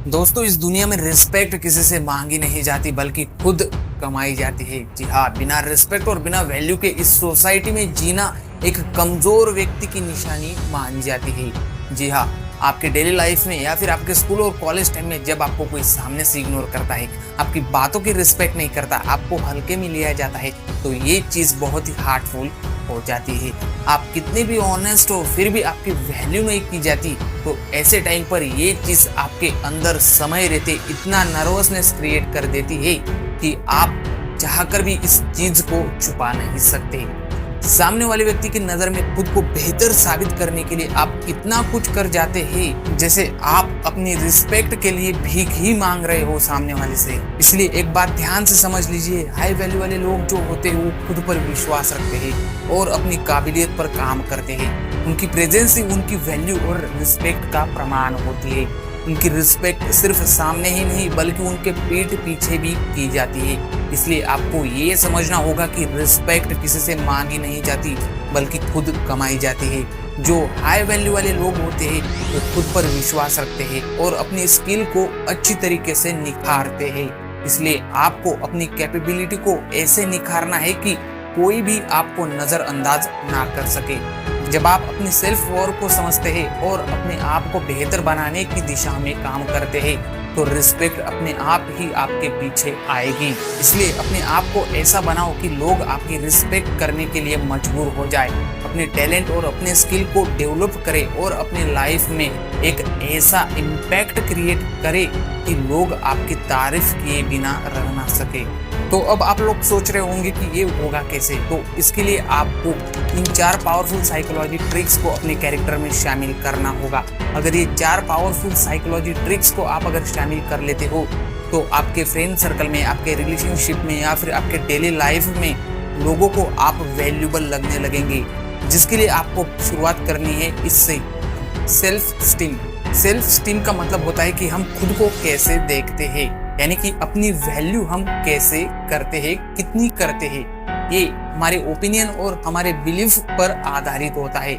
दोस्तों, इस दुनिया में रिस्पेक्ट किसी से मांगी नहीं जाती बल्कि खुद कमाई जाती है। जी हाँ, बिना रिस्पेक्ट और बिना वैल्यू के इस सोसाइटी में जीना एक कमजोर व्यक्ति की निशानी मानी जाती है। जी हाँ, आपके डेली लाइफ में या फिर आपके स्कूल और कॉलेज टाइम में जब आपको कोई सामने से इग्नोर करता है, आपकी बातों की रिस्पेक्ट नहीं करता, आपको हल्के में लिया जाता है, तो ये चीज बहुत ही हार्टफुल हो जाती है। आप कितने भी ऑनेस्ट हो फिर भी आपकी वैल्यू नहीं की जाती, तो ऐसे टाइम पर ये चीज आपके अंदर समय रहते इतना नर्वसनेस क्रिएट कर देती है कि आप चाहकर भी इस चीज को छुपा नहीं सकते। सामने वाले व्यक्ति की नजर में खुद को बेहतर साबित करने के लिए आप इतना कुछ कर जाते हैं, जैसे आप अपनी रिस्पेक्ट के लिए भीख ही मांग रहे हो सामने वाले से। इसलिए एक बात ध्यान से समझ लीजिए, हाई वैल्यू वाले लोग जो होते हैं वो खुद पर विश्वास रखते हैं और अपनी काबिलियत पर काम करते हैं। उनकी प्रेजेंस ही उनकी वैल्यू और रिस्पेक्ट का प्रमाण होती है। उनकी रिस्पेक्ट सिर्फ सामने ही नहीं बल्कि उनके पीठ पीछे भी की जाती है। इसलिए आपको ये समझना होगा कि रिस्पेक्ट किसी से मांगी नहीं जाती बल्कि खुद कमाई जाती है। जो हाई वैल्यू वाले लोग होते हैं वो खुद पर विश्वास रखते हैं और अपनी स्किल को अच्छी तरीके से निखारते हैं। इसलिए आपको अपनी कैपेबिलिटी को ऐसे निखारना है कि कोई भी आपको नजरअंदाज ना कर सके। जब आप अपनी सेल्फ वर्थ को समझते हैं और अपने आप को बेहतर बनाने की दिशा में काम करते हैं, तो रिस्पेक्ट अपने आप ही आपके पीछे आएगी। इसलिए अपने आप को ऐसा बनाओ कि लोग आपकी रिस्पेक्ट करने के लिए मजबूर हो जाए। अपने टैलेंट और अपने स्किल को डेवलप करें और अपने लाइफ में एक ऐसा इम्पैक्ट क्रिएट करें कि लोग आपकी तारीफ किए बिना रह ना सके। तो अब आप लोग सोच रहे होंगे कि ये होगा कैसे, तो इसके लिए आपको इन 4 पावरफुल साइकोलॉजी ट्रिक्स को अपने कैरेक्टर में शामिल करना होगा। अगर ये 4 पावरफुल साइकोलॉजी ट्रिक्स को आप अगर शामिल कर लेते हो तो आपके फ्रेंड सर्कल में, आपके रिलेशनशिप में या फिर आपके डेली लाइफ में लोगों को आप वैल्यूबल लगने लगेंगे। जिसके लिए आपको शुरुआत करनी है इससे, सेल्फ स्टीम। सेल्फ स्टीम का मतलब होता है कि हम खुद को कैसे देखते हैं, यानी कि अपनी वैल्यू हम कैसे करते हैं, कितनी करते हैं। ये हमारे ओपिनियन और हमारे बिलीफ पर आधारित होता है।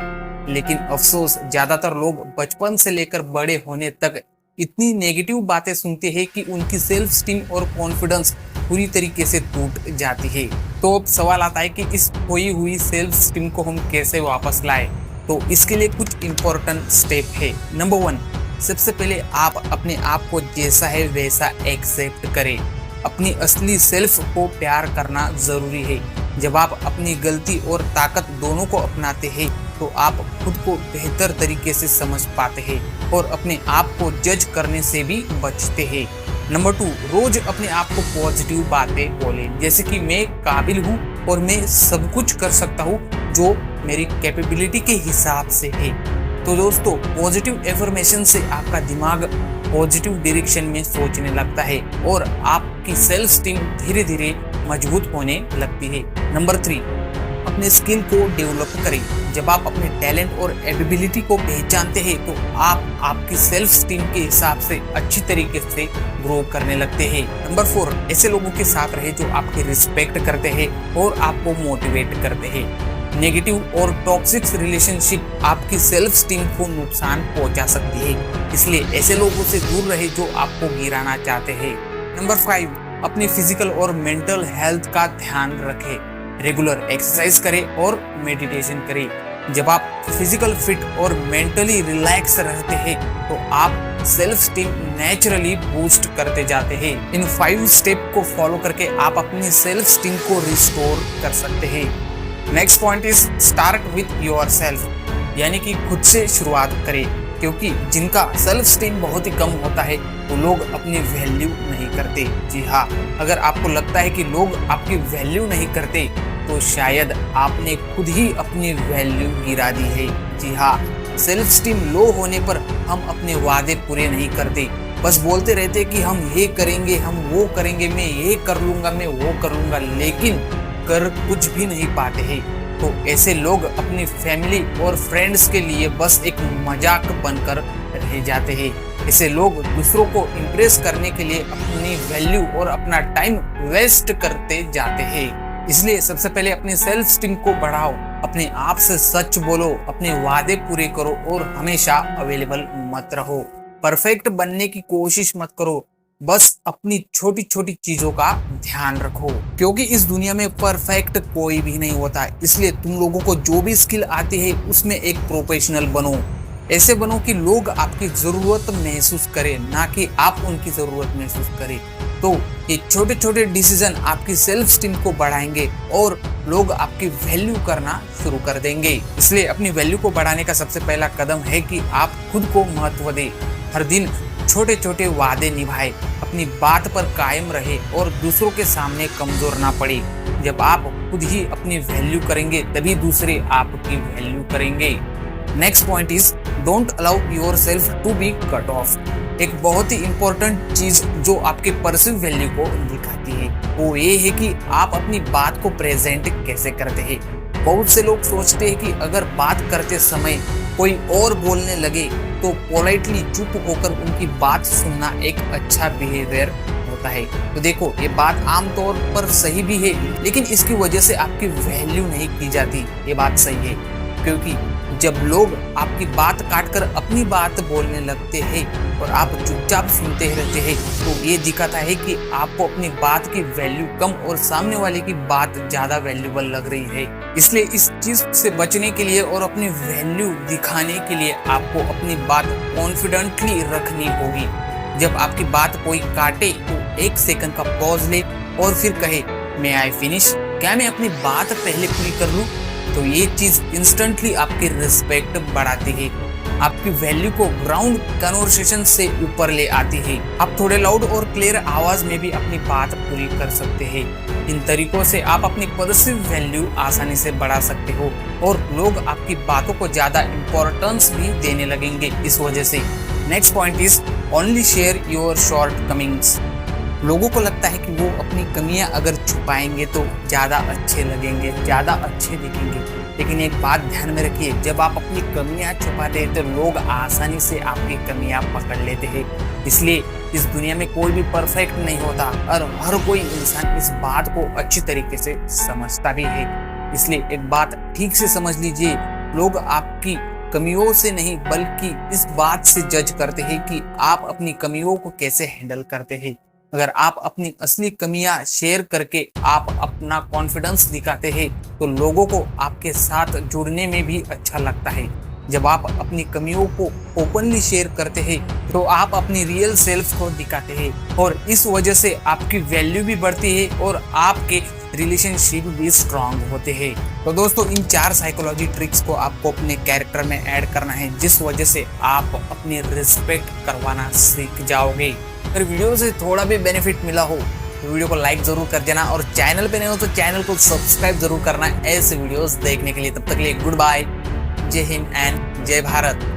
लेकिन अफसोस, ज्यादातर लोग बचपन से लेकर बड़े होने तक इतनी नेगेटिव बातें सुनते हैं कि उनकी सेल्फ स्टीम और कॉन्फिडेंस पूरी तरीके से टूट जाती है। तो अब सवाल आता है कि इस खोई हुई सेल्फ स्टीम को हम कैसे वापस लाएं। तो इसके लिए कुछ इंपॉर्टेंट स्टेप है। नंबर 1, सबसे पहले आप अपने आप को जैसा है वैसा एक्सेप्ट करें। अपनी असली सेल्फ को प्यार करना जरूरी है। जब आप अपनी गलती और ताकत दोनों को अपनाते हैं तो आप खुद को बेहतर तरीके से समझ पाते हैं और अपने आप को जज करने से भी बचते हैं। नंबर 2, रोज अपने आप को पॉजिटिव बातें बोलें, जैसे कि मैं काबिल हूँ और मैं सब कुछ कर सकता हूँ जो मेरी कैपेबिलिटी के हिसाब से है। तो दोस्तों, पॉजिटिव एफर्मेशन से आपका दिमाग पॉजिटिव डायरेक्शन में सोचने लगता है और आपकी सेल्फ स्टीम धीरे धीरे मजबूत होने लगती है। नंबर 3, अपने स्किल को डेवलप करें। जब आप अपने टैलेंट और एबिलिटी को पहचानते हैं तो आप आपकी सेल्फ स्टीम के हिसाब से अच्छी तरीके से ग्रो करने लगते हैं। नंबर 4, ऐसे लोगों के साथ रहे जो आपकी रिस्पेक्ट करते हैं और आपको मोटिवेट करते हैं। नेगेटिव और टॉक्सिक रिलेशनशिप आपकी सेल्फ स्टीम को नुकसान पहुंचा सकती है, इसलिए ऐसे लोगों से दूर रहे जो आपको गिराना चाहते हैं। नंबर 5, अपनी फिजिकल और मेंटल हेल्थ का ध्यान रखें। रेगुलर एक्सरसाइज करें और मेडिटेशन करें। जब आप फिजिकल फिट और मेंटली रिलैक्स रहते हैं तो आप सेल्फ स्टीम नेचुरली बूस्ट करते जाते हैं। इन 5 स्टेप को फॉलो करके आप अपनी सेल्फ स्टीम को रिस्टोर कर सकते हैं। Next point is start with yourself, यानी कि खुद से शुरुआत करें, क्योंकि जिनका सेल्फ स्टीम बहुत ही कम होता है वो लोग अपनी वैल्यू नहीं करते। जी हाँ, अगर आपको लगता है कि लोग आपकी वैल्यू नहीं करते तो शायद आपने खुद ही अपनी वैल्यू गिरा दी है। जी हाँ, सेल्फ स्टीम लो होने पर हम अपने वादे पूरे नहीं करते, बस बोलते रहते कि हम ये करेंगे, हम वो करेंगे, मैं ये कर लूंगा, मैं वो कर लूंगा, लेकिन कर कुछ भी नहीं पाते हैं। तो ऐसे लोग अपनी फैमिली और फ्रेंड्स के लिए बस एक मजाक बनकर रह जाते हैं। ऐसे लोग दूसरों को इम्प्रेस करने के लिए अपनी वैल्यू और अपना टाइम वेस्ट करते जाते हैं। इसलिए सबसे पहले अपनी सेल्फ स्टीम को बढ़ाओ, अपने आप से सच बोलो, अपने वादे पूरे करो और हमेशा अवेलेबल मत रहो। परफेक्ट बनने की कोशिश मत करो, बस अपनी छोटी छोटी चीजों का ध्यान रखो, क्योंकि इस दुनिया में परफेक्ट कोई भी नहीं होता। इसलिए तुम लोगों को जो भी स्किल आती है उसमें एक प्रोफेशनल बनो। ऐसे बनो कि लोग आपकी जरूरत महसूस करें, ना कि आप उनकी जरूरत महसूस करें। तो ये छोटे छोटे डिसीजन आपकी सेल्फ स्टीम को बढ़ाएंगे और लोग आपकी वैल्यू करना शुरू कर देंगे। इसलिए अपनी वैल्यू को बढ़ाने का सबसे पहला कदम है कि आप खुद को महत्व दें। हर दिन छोटे छोटे वादे निभाए, अपनी बात पर कायम रहे और दूसरों के सामने कमजोर ना पड़े। जब आप खुद ही अपनी वैल्यू करेंगे तभी दूसरे आपकी वैल्यू करेंगे। Next point is don't allow yourself to be cut off. एक बहुत ही इंपॉर्टेंट चीज जो आपके पर्सनल वैल्यू को दिखाती है वो ये है कि आप अपनी बात को प्रेजेंट कैसे करते हैं। बहुत से लोग सोचते हैं कि अगर बात करते समय कोई और बोलने लगे तो पोलाइटली चुप होकर उनकी बात सुनना एक अच्छा बिहेवियर होता है। तो देखो, ये बात आमतौर पर सही भी है, लेकिन इसकी वजह से आपकी वैल्यू नहीं की जाती। ये बात सही है, क्योंकि जब लोग आपकी बात काटकर अपनी बात बोलने लगते हैं और आप चुपचाप सुनते रहते हैं तो ये दिखाता है कि आपको अपनी बात की वैल्यू कम और सामने वाले की बात ज्यादा वैल्यूबल लग रही है। इसलिए इस चीज से बचने के लिए और अपनी वैल्यू दिखाने के लिए आपको अपनी बात कॉन्फिडेंटली रखनी होगी। जब आपकी बात कोई काटे तो 1 सेकंड का पॉज ले और फिर कहे, मे आई फिनिश, क्या मैं अपनी बात पहले पूरी कर लूं? तो ये चीज इंस्टेंटली आपकी रिस्पेक्ट बढ़ाती है, आपकी वैल्यू को ग्राउंड कन्वर्सेशन से ऊपर ले आती है। आप थोड़े लाउड और क्लियर आवाज में भी अपनी बात पूरी कर सकते हैं। इन तरीकों से आप अपनी पर्सीव वैल्यू आसानी से बढ़ा सकते हो और लोग आपकी बातों को ज्यादा इंपॉर्टेंस भी देने लगेंगे इस वजह से। Next point is only share your shortcomings. लोगों को लगता है कि वो अपनी कमियां अगर छुपाएंगे तो ज्यादा अच्छे लगेंगे, ज्यादा अच्छे दिखेंगे, लेकिन एक बात ध्यान में रखिए, जब आप अपनी कमियां छुपाते हैं तो लोग आसानी से आपकी कमियां पकड़ लेते हैं। इसलिए इस दुनिया में कोई भी परफेक्ट नहीं होता और हर कोई इंसान इस बात को अच्छी तरीके से समझता भी है। इसलिए एक बात ठीक से समझ लीजिए, लोग आपकी कमियों से नहीं बल्कि इस बात से जज करते हैं कि आप अपनी कमियों को कैसे हैंडल करते हैं। अगर आप अपनी असली कमियां शेयर करके आप अपना कॉन्फिडेंस दिखाते हैं तो लोगों को आपके साथ जुड़ने में भी अच्छा लगता है। जब आप अपनी कमियों को ओपनली शेयर करते हैं तो आप अपनी रियल सेल्फ को दिखाते हैं और इस वजह से आपकी वैल्यू भी बढ़ती है और आपके रिलेशनशिप भी स्ट्रांग होते हैं। तो दोस्तों, इन 4 साइकोलॉजी ट्रिक्स को आपको अपने कैरेक्टर में ऐड करना है, जिस वजह से आप अपनी रिस्पेक्ट करवाना सीख जाओगे। अगर वीडियो से थोड़ा भी बेनिफिट मिला हो तो वीडियो को लाइक जरूर कर देना और चैनल पे नहीं हो तो चैनल को सब्सक्राइब जरूर करना ऐसे वीडियोस देखने के लिए। तब तक के लिए गुड बाय, जय हिंद एंड जय भारत।